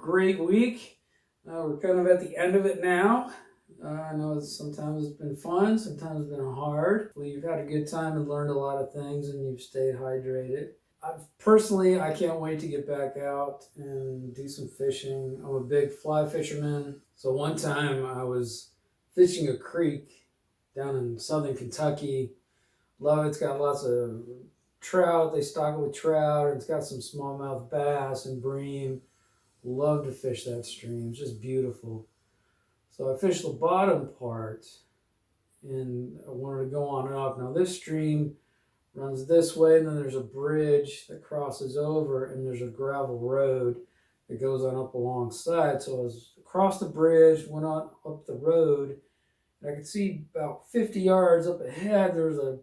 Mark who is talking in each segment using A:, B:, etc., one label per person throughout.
A: great week. We're kind of at the end of it now. I know sometimes it's been fun, sometimes it's been hard. Well, you've had a good time and learned a lot of things, and you've stayed hydrated. Personally, I can't wait to get back out and do some fishing. I'm a big fly fisherman. So one time I was fishing a creek down in southern Kentucky. Love it. It's got lots of trout. They stock it with trout, and it's got some smallmouth bass and bream. Love to fish that stream. It's just beautiful. So I fished the bottom part, and I wanted to go on up. Now this stream runs this way, and then there's a bridge that crosses over, and there's a gravel road that goes on up alongside. So I was across the bridge, went on up the road, and I could see about 50 yards up ahead, there was a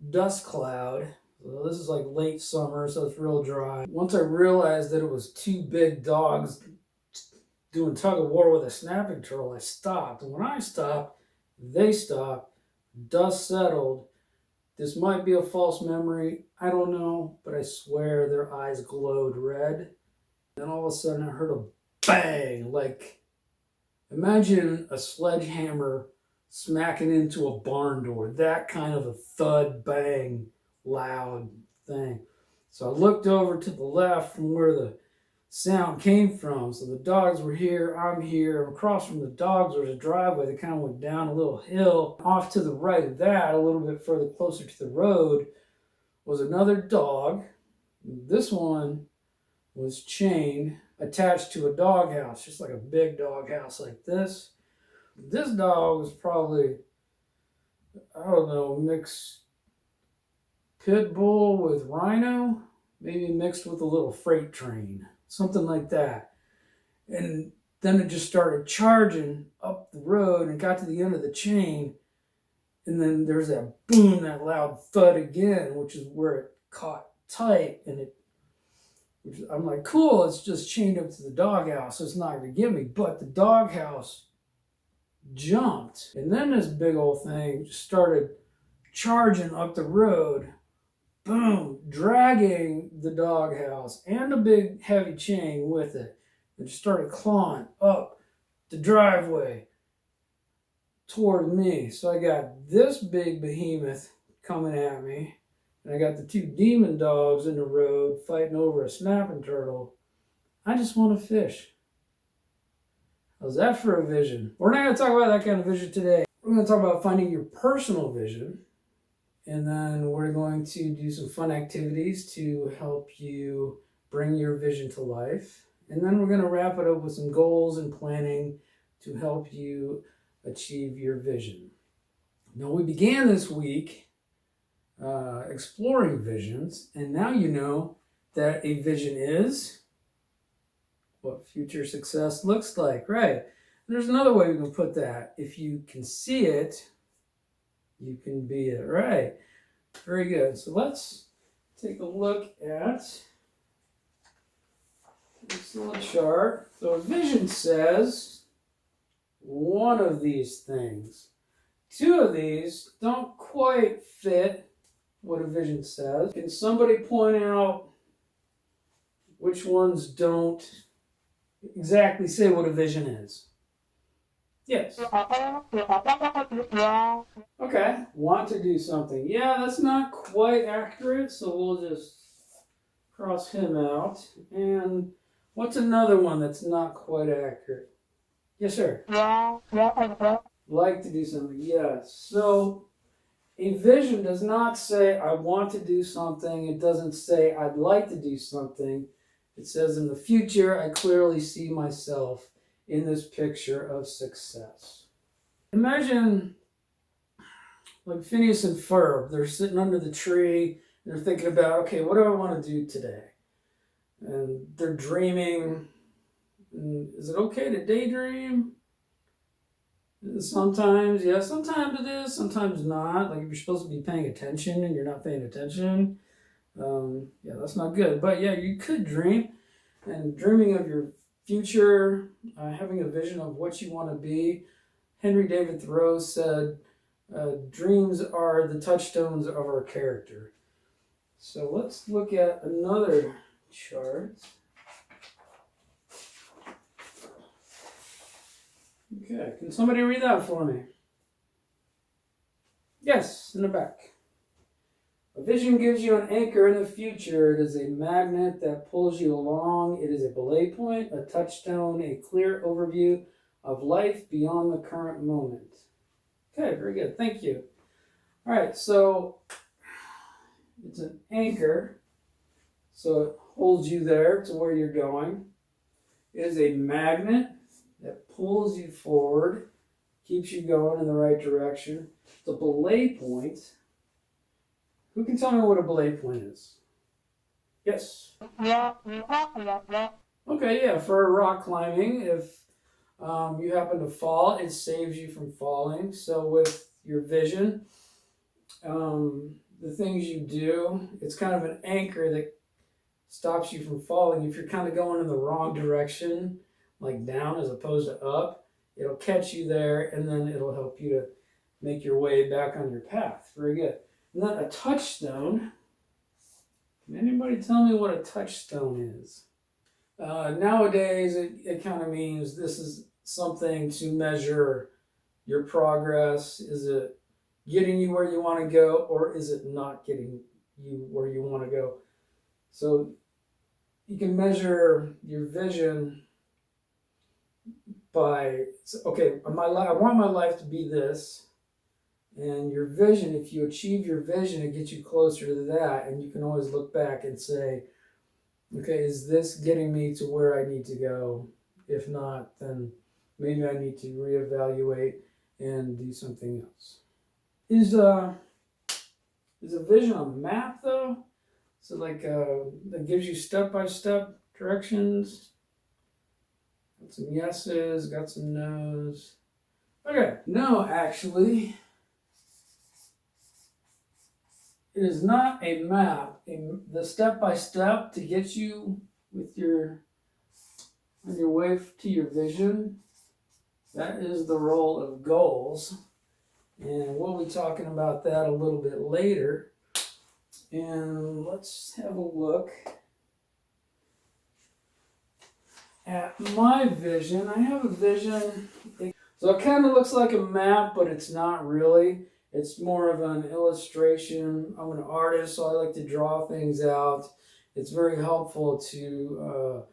A: dust cloud. So this is like late summer, so it's real dry. Once I realized that it was two big dogs doing tug of war with a snapping turtle, I stopped. And when I stopped, they stopped. Dust settled. This might be a false memory. I don't know, but I swear their eyes glowed red. Then all of a sudden I heard a bang. Like, imagine a sledgehammer smacking into a barn door. That kind of a thud, bang, loud thing. So I looked over to the left from where the sound came from. So the dogs were here, I'm here. Across from the dogs there was a driveway that kind of went down a little hill. Off to the right of that, a little bit further closer to the road, was another dog. This one was chained, attached to a doghouse, just like a big doghouse like this. This dog was probably, I don't know, mixed pit bull with rhino, maybe mixed with a little freight train, something like that. And then it just started charging up the road and got to the end of the chain. And then there's that boom, that loud thud again, which is where it caught tight. And I'm like, cool, it's just chained up to the doghouse, so it's not going to get me. But the doghouse jumped. And then this big old thing just started charging up the road. Boom, dragging the doghouse and a big heavy chain with it. It just started clawing up the driveway toward me. So I got this big behemoth coming at me, and I got the two demon dogs in the road fighting over a snapping turtle. I just want to fish. How's that for a vision? We're not going to talk about that kind of vision today. We're going to talk about finding your personal vision. And then we're going to do some fun activities to help you bring your vision to life. And then we're going to wrap it up with some goals and planning to help you achieve your vision. Now, we began this week exploring visions, and now you know that a vision is what future success looks like, right? There's another way we can put that. If you can see it, you can be it, right? Very good. So let's take a look at this little chart. So a vision says one of these things. Two of these don't quite fit what a vision says. Can somebody point out which ones don't exactly say what a vision is? Yes. Okay, want to do something. Yeah, that's not quite accurate, so we'll just cross him out. And what's another one that's not quite accurate? Yes, sir. Like to do something, yes. So a vision does not say I want to do something. It doesn't say I'd like to do something. It says in the future, I clearly see myself in this picture of success. Imagine like Phineas and Ferb. They're sitting under the tree and they're thinking about, okay, what do I want to do today? And they're dreaming. And is it okay to daydream? Sometimes, yeah, sometimes it is, sometimes not. Like if you're supposed to be paying attention and you're not paying attention, yeah, that's not good. But yeah, you could dream, and dreaming of your future, having a vision of what you want to be. Henry David Thoreau said, dreams are the touchstones of our character. So let's look at another chart. Okay, can somebody read that for me? Yes, in the back. A vision gives you an anchor in the future. It is a magnet that pulls you along. It is a belay point, a touchstone, a clear overview of life beyond the current moment. Okay, very good. Thank you. All right, so it's an anchor, so it holds you there to where you're going. It is a magnet that pulls you forward, keeps you going in the right direction. The belay point. Who can tell me what a belay point is? Yes. Okay, yeah, for rock climbing, if you happen to fall, it saves you from falling. So with your vision, the things you do, it's kind of an anchor that stops you from falling. If you're kind of going in the wrong direction, like down as opposed to up, it'll catch you there, and then it'll help you to make your way back on your path. Very good. And then a touchstone. Can anybody tell me what a touchstone is? Nowadays, it kind of means this is something to measure your progress. Is it getting you where you want to go, or is it not getting you where you want to go? So you can measure your vision by, okay, I want my life to be this. And your vision, if you achieve your vision, it gets you closer to that. And you can always look back and say, okay, is this getting me to where I need to go? If not, then maybe I need to reevaluate and do something else. Is a vision a map though? So like that gives you step-by-step directions. Got some yeses, got some nos. Okay, no, actually. It is not a map. The step-by-step to get you on your way to your vision, that is the role of goals. And we'll be talking about that a little bit later. And let's have a look at my vision. I have a vision. So it kind of looks like a map, but it's not really. It's more of an illustration. I'm an artist, so I like to draw things out. It's very helpful to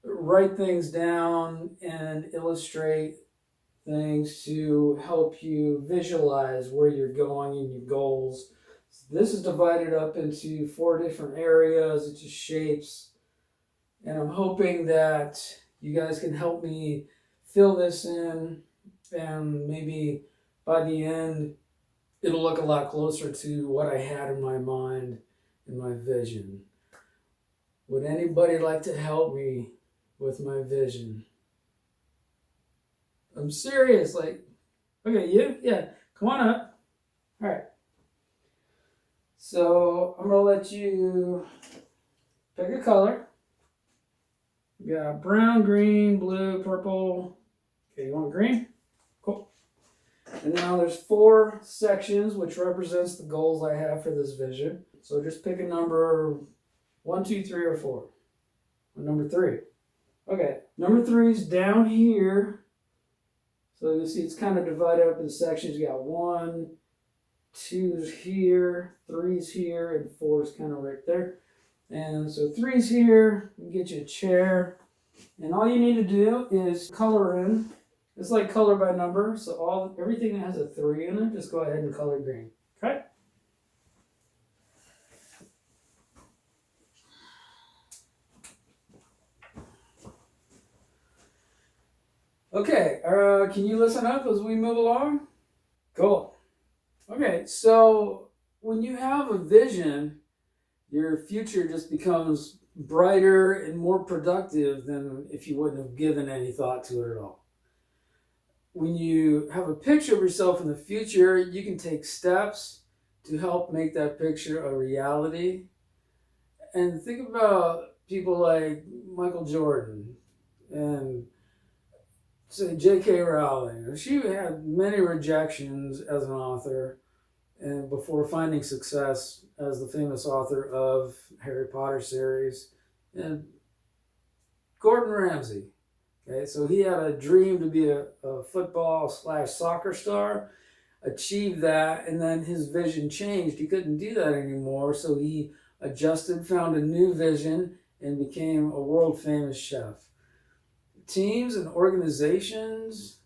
A: write things down and illustrate things to help you visualize where you're going and your goals. This is divided up into 4 different areas. It just shapes. And I'm hoping that you guys can help me fill this in, and maybe by the end, it'll look a lot closer to what I had in my mind, in my vision. Would anybody like to help me with my vision? I'm serious, like, okay, you? Yeah, come on up. All right. So I'm gonna let you pick a color. You got brown, green, blue, purple. Okay, you want green? Cool. And now there's 4 sections, which represents the goals I have for this vision. So just pick a number 1, 2, 3, or 4. Or number 3. Okay, number 3 is down here. So you see it's kind of divided up in sections. You got 1, 2's here, 3's here, and 4's kind of right there. And so 3's here. You get you a chair. And all you need to do is color in. It's like color by number. So everything that has a 3 in it, just go ahead and color green. Okay? Okay, can you listen up as we move along? Cool. Okay, so when you have a vision, your future just becomes brighter and more productive than if you wouldn't have given any thought to it at all. When you have a picture of yourself in the future, you can take steps to help make that picture a reality. And think about people like Michael Jordan and say J.K. Rowling. She had many rejections as an author, and before finding success as the famous author of Harry Potter series. And Gordon Ramsay, Okay, so he had a dream to be a football / soccer star, achieved that, and then his vision changed. He couldn't do that anymore, so he adjusted, found a new vision, and became a world famous chef. Teams and organizations,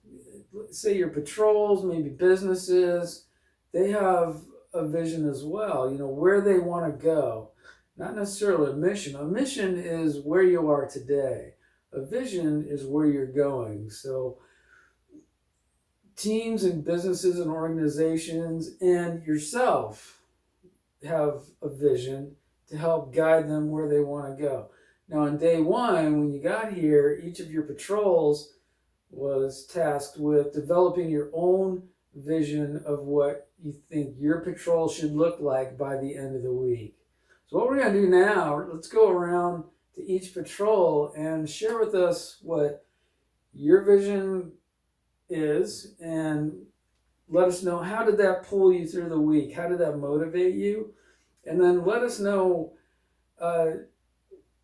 A: say your patrols, maybe businesses, they have a vision as well, where they want to go. Not necessarily a mission. A mission is where you are today. A vision is where you're going. So teams and businesses and organizations and yourself have a vision to help guide them where they want to go. Now, on day one, when you got here, each of your patrols was tasked with developing your own vision of what you think your patrol should look like by the end of the week. So what we're going to do now, let's go around to each patrol and share with us what your vision is, and let us know, how did that pull you through the week? How did that motivate you? And then let us know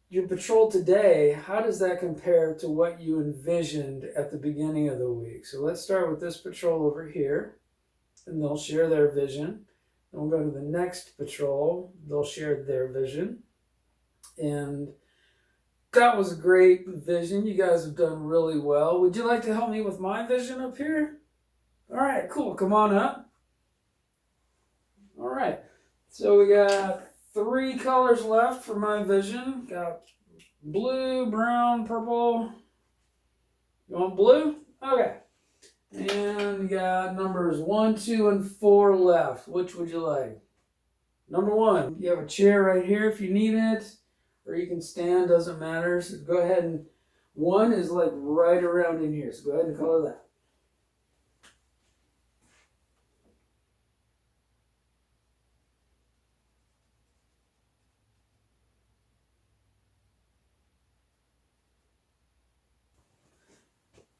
A: your patrol today, how does that compare to what you envisioned at the beginning of the week? So let's start with this patrol over here, and they'll share their vision. Then we'll go to the next patrol. They'll share their vision. And that was a great vision. You guys have done really well. Would you like to help me with my vision up here? All right, cool. Come on up. All right. So we got 3 colors left for my vision. Got blue, brown, purple. You want blue? Okay. And you got numbers 1, 2, and 4 left. Which would you like? Number 1, you have a chair right here if you need it, or you can stand, doesn't matter. So go ahead, and 1 is like right around in here. So go ahead and color that.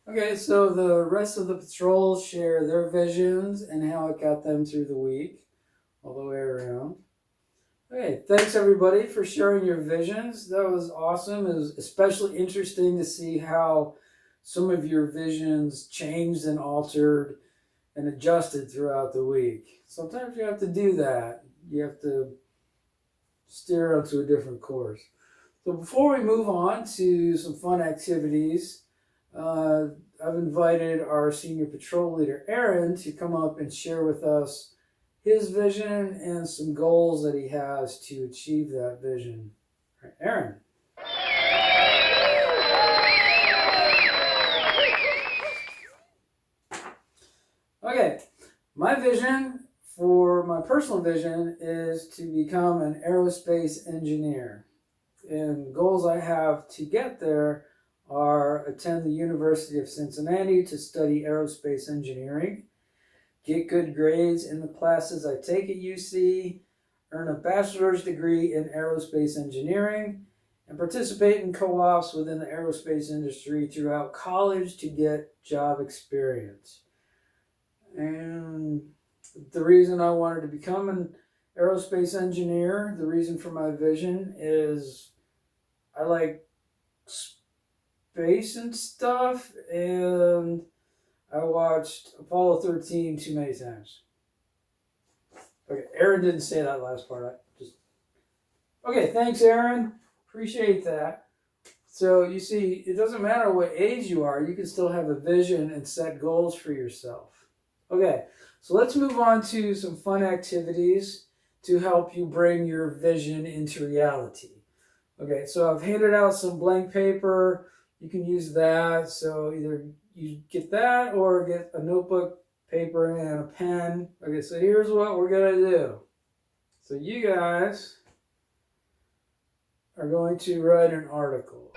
A: Okay, so the rest of the patrols share their visions and how it got them through the week, all the way around. Okay, thanks everybody for sharing your visions. That was awesome. It was especially interesting to see how some of your visions changed and altered and adjusted throughout the week. Sometimes you have to do that. You have to steer onto a different course. So before we move on to some fun activities, I've invited our senior patrol leader, Aaron, to come up and share with us his vision and some goals that he has to achieve that vision. All right, Aaron. Okay, my vision for my personal vision is to become an aerospace engineer. And goals I have to get there are attend the University of Cincinnati to study aerospace engineering, get good grades in the classes I take at UC, earn a bachelor's degree in aerospace engineering, and participate in co-ops within the aerospace industry throughout college to get job experience. And the reason I wanted to become an aerospace engineer, the reason for my vision is I like space and stuff, and I watched Apollo 13 too many times. Okay, Aaron didn't say that last part. Okay, thanks, Aaron. Appreciate that. So you see, it doesn't matter what age you are, you can still have a vision and set goals for yourself. Okay, so let's move on to some fun activities to help you bring your vision into reality. Okay, so I've handed out some blank paper. You can use that. So either you get that or get a notebook, paper, and a pen. Okay, so here's what we're going to do. So you guys are going to write an article.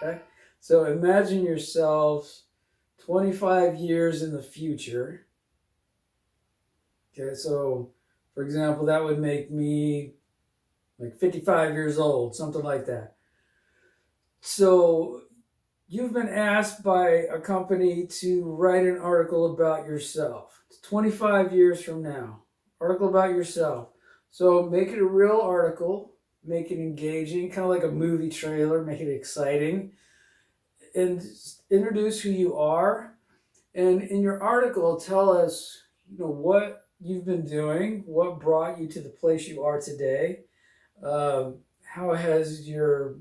A: Okay, so imagine yourselves 25 years in the future. Okay, so for example, that would make me like 55 years old, something like that. So you've been asked by a company to write an article about yourself. It's 25 years from now. Article about yourself. So make it a real article, make it engaging, kind of like a movie trailer, make it exciting. and introduce who you are. And in your article, tell us, what you've been doing, what brought you to the place you are today. How has your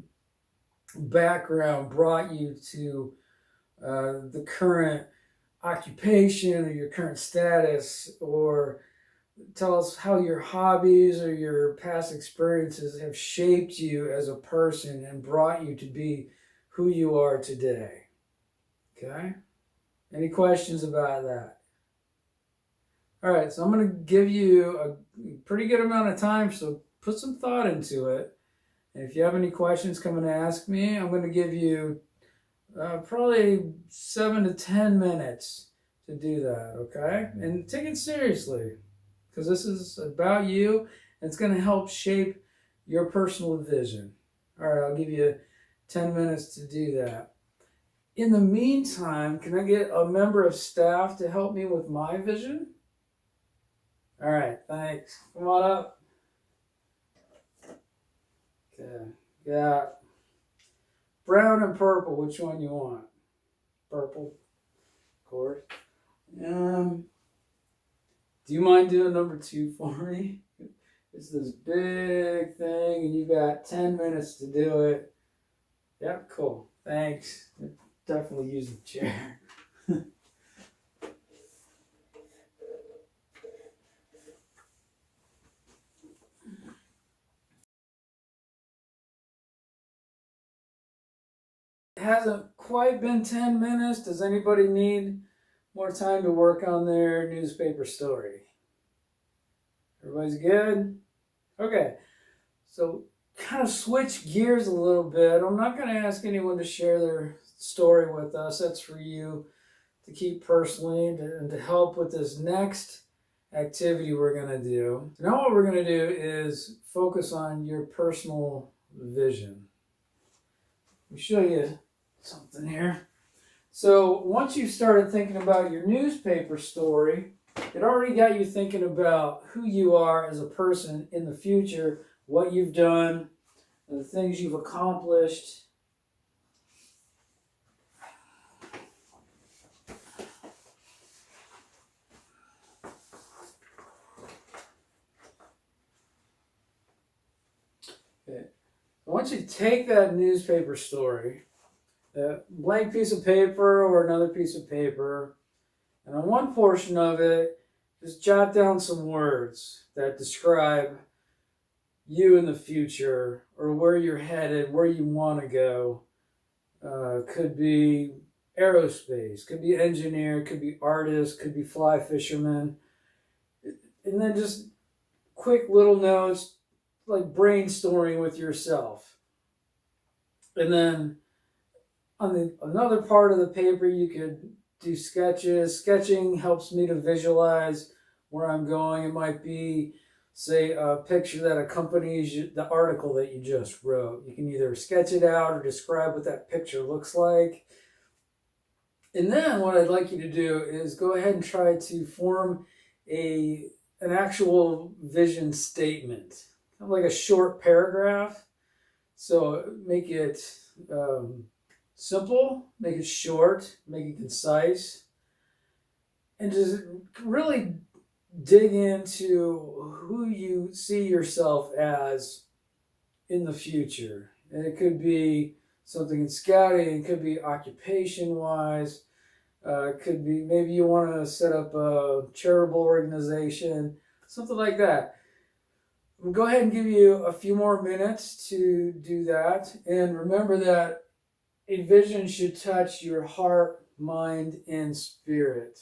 A: background brought you to the current occupation or your current status, or tell us how your hobbies or your past experiences have shaped you as a person and brought you to be who you are today. Okay? Any questions about that? All right, so I'm going to give you a pretty good amount of time, so put some thought into it. And if you have any questions, come and ask me. I'm going to give you probably 7 to 10 minutes to do that, okay? And take it seriously, because this is about you, and it's going to help shape your personal vision. All right, I'll give you 10 minutes to do that. In the meantime, can I get a member of staff to help me with my vision? All right, thanks. Come on up. Okay, got brown and purple. Which one you want? Purple, of course. Do you mind doing number 2 for me? It's this big thing, and you've got 10 minutes to do it. Yep, cool. Thanks. Definitely use the chair. It hasn't quite been 10 minutes. Does anybody need more time to work on their newspaper story? Everybody's good? Okay. So kind of switch gears a little bit. I'm not going to ask anyone to share their story with us. That's for you to keep personally and to help with this next activity we're going to do. Now what we're going to do is focus on your personal vision. Let me show you something here. So once you started thinking about your newspaper story, it already got you thinking about who you are as a person in the future, what you've done, the things you've accomplished. Okay. Once you take that newspaper story, a blank piece of paper or another piece of paper, and on one portion of it, just jot down some words that describe you in the future, or where you're headed, where you want to go. Could be aerospace, could be engineer, could be artist, could be fly fisherman. And then just quick little notes, like brainstorming with yourself. And then on another part of the paper, you could do sketches. Sketching helps me to visualize where I'm going. It might be, say, a picture that accompanies the article that you just wrote. You can either sketch it out or describe what that picture looks like. And then what I'd like you to do is go ahead and try to form an actual vision statement, kind of like a short paragraph. So make it simple, make it short, make it concise, and just really dig into who you see yourself as in the future. And it could be something in scouting, it could be occupation-wise, it could be maybe you want to set up a charitable organization, something like that. We'll go ahead and give you a few more minutes to do that. And remember that a vision should touch your heart, mind, and spirit.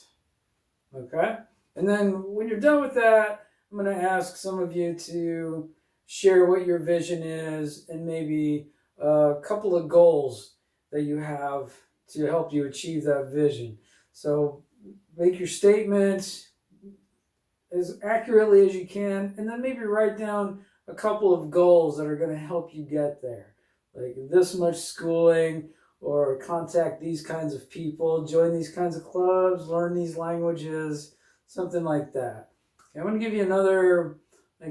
A: Okay? And then when you're done with that, I'm going to ask some of you to share what your vision is and maybe a couple of goals that you have to help you achieve that vision. So make your statements as accurately as you can, and then maybe write down a couple of goals that are going to help you get there. Like this much schooling, or contact these kinds of people, join these kinds of clubs, learn these languages, something like that. Okay, I'm going to give you another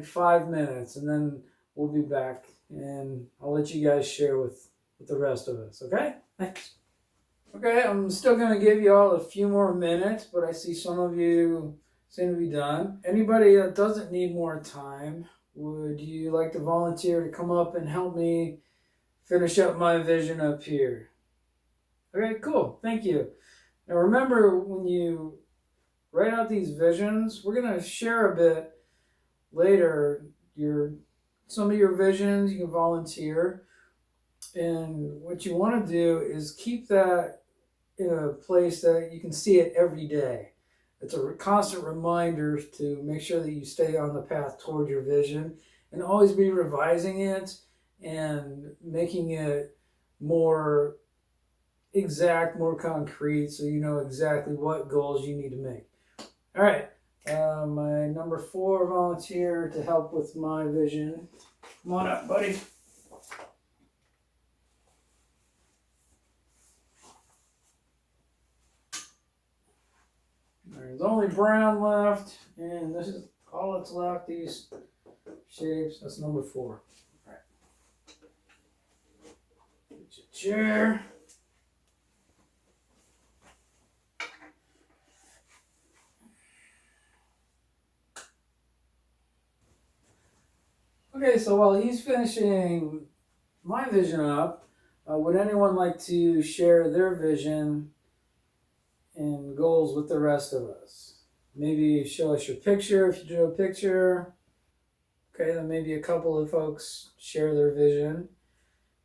A: 5 minutes, and then we'll be back, and I'll let you guys share with the rest of us, okay? Thanks. Okay, I'm still going to give you all a few more minutes, but I see some of you seem to be done. Anybody that doesn't need more time, would you like to volunteer to come up and help me finish up my vision up here? Okay, cool. Thank you. Now remember, when you write out these visions, we're going to share a bit later some of your visions. You can volunteer. And what you want to do is keep that in a place that you can see it every day. It's a constant reminder to make sure that you stay on the path toward your vision and always be revising it and making it more exact, more concrete, so you know exactly what goals you need to make. All right, my number 4 volunteer to help with my vision. Come on up, buddy. There's only brown left, and this is all that's left, these shapes. That's number 4. All right. Get your chair. Okay, so while he's finishing my vision up, would anyone like to share their vision and goals with the rest of us? Maybe show us your picture if you drew a picture. Okay, then maybe a couple of folks share their vision.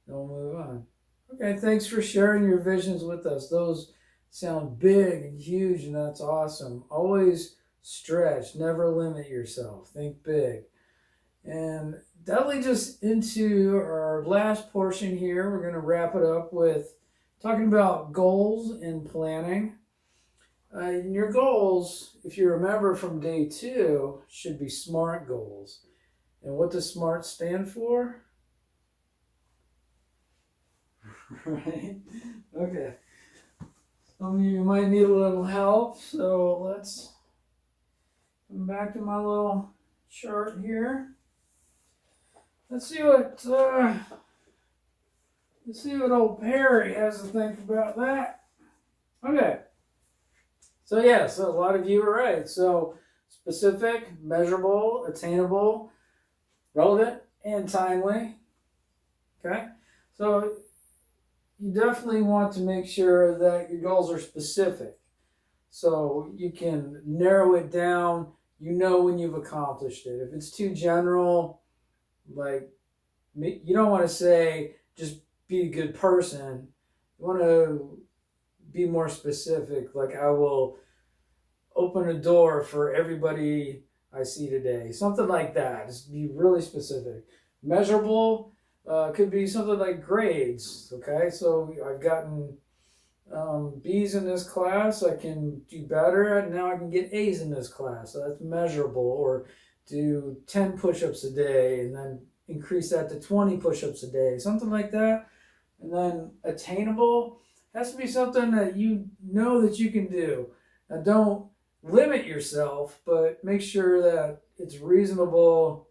A: Then we'll move on. Okay, thanks for sharing your visions with us. Those sound big and huge, and that's awesome. Always stretch, never limit yourself. Think big. And that leads us into our last portion here. We're going to wrap it up with talking about goals and planning. Your goals, if you remember from day 2, should be SMART goals. And what does SMART stand for? Right? Okay. Some of you might need a little help, so let's come back to my little chart here. Let's see what old Perry has to think about that. Okay. So a lot of you are right. So specific, measurable, attainable, relevant, and timely. Okay. So you definitely want to make sure that your goals are specific, so you can narrow it down. You know when you've accomplished it. If it's too general, like, you don't want to say just be a good person. You want to be more specific, like, I will open a door for everybody I see today. Something like that. Just be really specific. Measurable could be something like grades. Okay, so I've gotten B's in this class. I can do better, and now I can get A's in this class. So that's measurable. Or do 10 push-ups a day and then increase that to 20 push-ups a day. Something like that. And then attainable has to be something that you know that you can do. Now, don't limit yourself, but make sure that it's reasonable.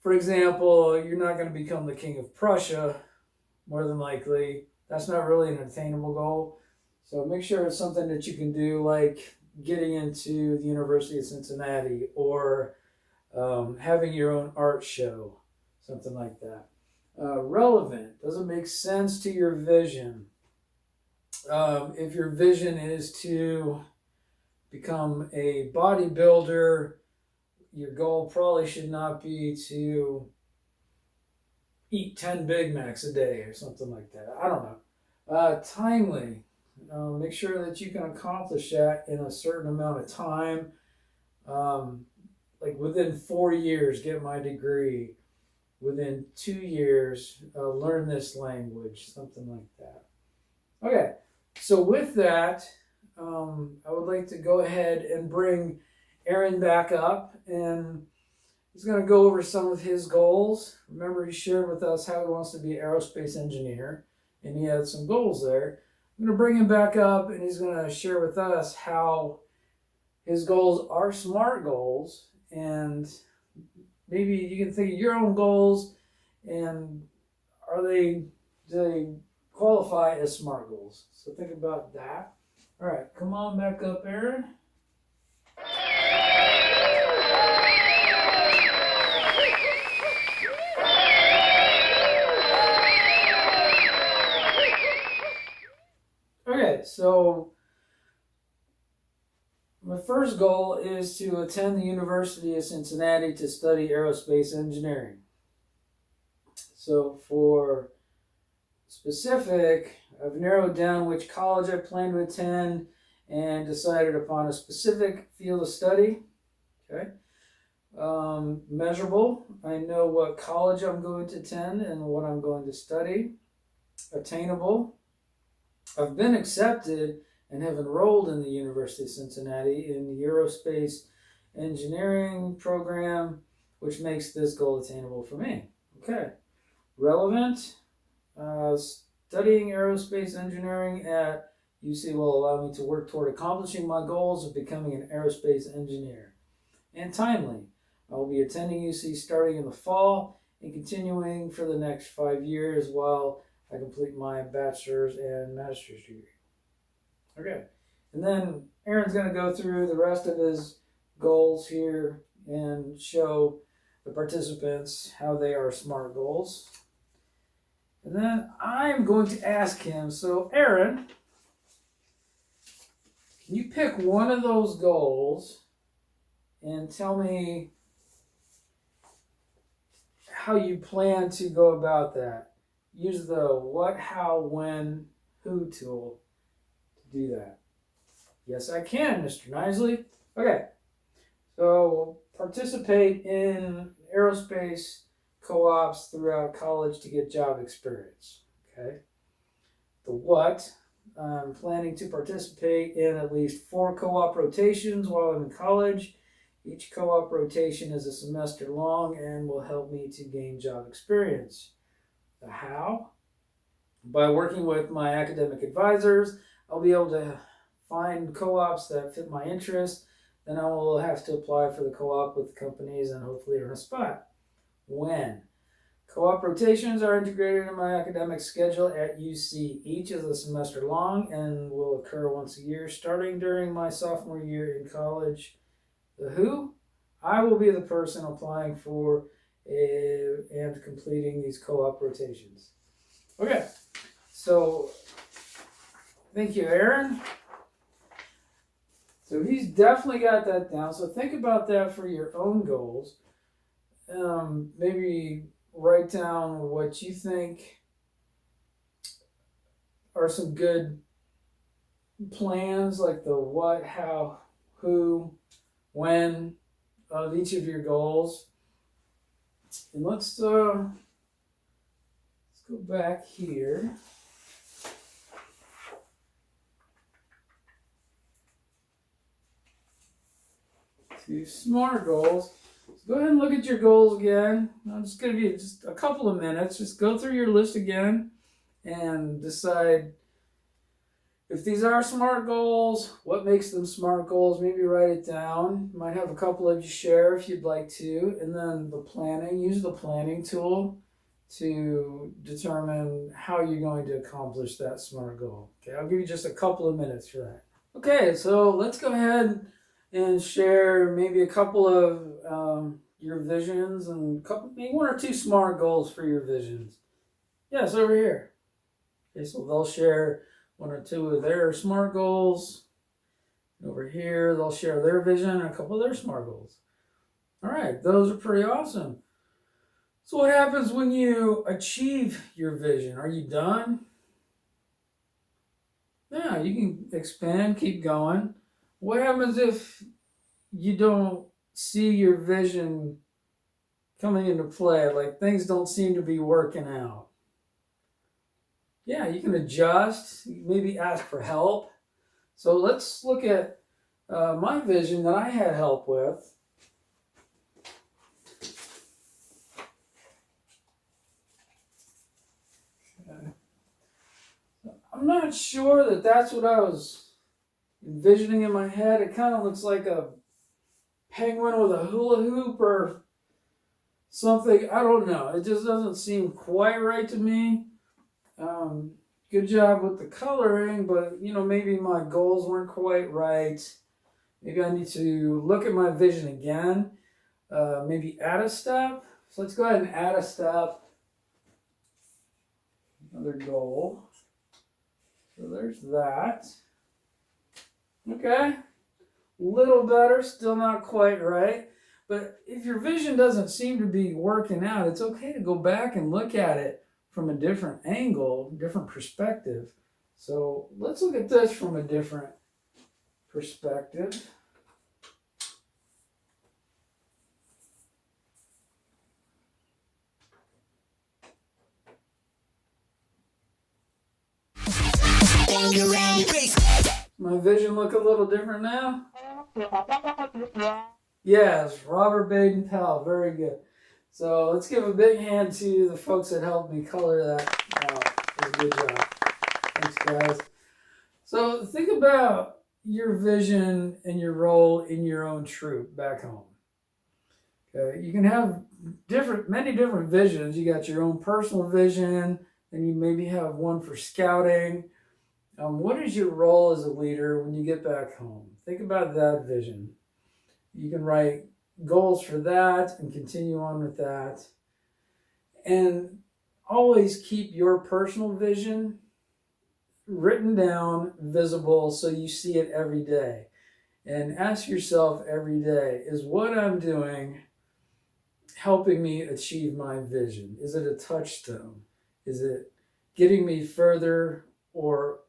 A: For example, you're not going to become the king of Prussia, more than likely. That's not really an attainable goal. So make sure it's something that you can do, like getting into the University of Cincinnati, or having your own art show, something like that. Relevant. Does it make sense to your vision? If your vision is to become a bodybuilder, your goal probably should not be to eat 10 Big Macs a day or something like that. I don't know. Timely. Make sure that you can accomplish that in a certain amount of time. Like within 4 years, get my degree. Within 2 years, learn this language. Something like that. Okay. So with that, I would like to go ahead and bring Aaron back up, and he's going to go over some of his goals. Remember, he shared with us how he wants to be an aerospace engineer, and he had some goals there. I'm going to bring him back up, and he's going to share with us how his goals are SMART goals, and maybe you can think of your own goals, and do they qualify as SMART goals. So think about that. All right, come on back up, Aaron. Okay, so my first goal is to attend the University of Cincinnati to study aerospace engineering. So for specific, I've narrowed down which college I plan to attend and decided upon a specific field of study. Okay. Measurable, I know what college I'm going to attend and what I'm going to study. Attainable, I've been accepted and have enrolled in the University of Cincinnati in the aerospace engineering program, which makes this goal attainable for me. Okay. Relevant, studying aerospace engineering at UC will allow me to work toward accomplishing my goals of becoming an aerospace engineer. And timely, I will be attending UC starting in the fall and continuing for the next 5 years while I complete my bachelor's and master's degree. Okay, and then Aaron's going to go through the rest of his goals here and show the participants how they are SMART goals. And then I'm going to ask him, so Aaron, can you pick one of those goals and tell me how you plan to go about that? Use the what, how, when, who tool to do that. Yes, I can, Mr. Knisley. Okay, so participate in aerospace co-ops throughout college to get job experience. Okay. The what, I'm planning to participate in at least 4 co-op rotations while I'm in college. Each co-op rotation is a semester long and will help me to gain job experience. The how, by working with my academic advisors, I'll be able to find co-ops that fit my interests. Then I will have to apply for the co-op with the companies and hopefully earn a spot. When? Co-op rotations are integrated in my academic schedule at UC. Each is a semester long and will occur once a year, starting during my sophomore year in college. The who? I will be the person applying for and completing these co-op rotations. Okay, so thank you, Aaron. So he's definitely got that down. So think about that for your own goals. Maybe write down what you think are some good plans, like the what, how, who, when of each of your goals. And let's go back here. To SMART goals. So go ahead and look at your goals again. I'm just going to give you just a couple of minutes. Just go through your list again and decide if these are SMART goals, what makes them SMART goals. Maybe write it down. You might have a couple of you share if you'd like to. And then the planning. Use the planning tool to determine how you're going to accomplish that SMART goal. Okay, I'll give you just a couple of minutes for that. Okay, so let's go ahead and share maybe a couple of your visions and maybe 1 or 2 SMART goals for your visions. Yes, over here. Okay, so they'll share 1 or 2 of their SMART goals. Over here, they'll share their vision and a couple of their SMART goals. All right, those are pretty awesome. So what happens when you achieve your vision? Are you done? Yeah, you can expand, keep going. What happens if you don't see your vision coming into play? Like things don't seem to be working out. Yeah, you can adjust, maybe ask for help. So let's look at my vision that I had help with. I'm not sure that that's what I was envisioning in my head. It kind of looks like a penguin with a hula hoop or something. I don't know. It just doesn't seem quite right to me. good job with the coloring, but maybe my goals weren't quite right. Maybe I need to look at my vision again. Maybe add a step. So let's go ahead and add a step. Another goal. So there's that. Okay. Little better, still not quite right. But if your vision doesn't seem to be working out, it's okay to go back and look at it from a different angle, different perspective. So let's look at this from a different perspective. My vision look a little different now? Yes, Robert Baden-Powell, very good. So let's give a big hand to the folks that helped me color that out. It was a good job. Thanks, guys. So think about your vision and your role in your own troop back home. Okay, you can have many different visions. You got your own personal vision, and you maybe have one for scouting. What is your role as a leader when you get back home? Think about that vision. You can write goals for that and continue on with that. And always keep your personal vision written down, visible, so you see it every day. And ask yourself every day, is what I'm doing helping me achieve my vision? Is it a touchstone? Is it getting me further, or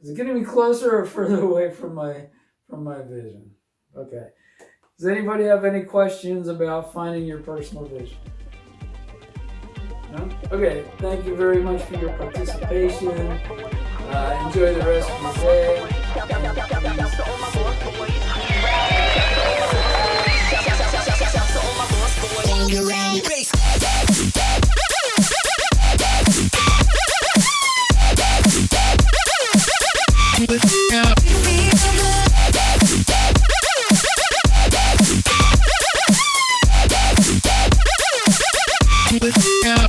A: is it getting me closer or further away from my vision? Okay. Does anybody have any questions about finding your personal vision? No? Okay. Thank you very much for your participation. Enjoy the rest of your day.
B: Yeah.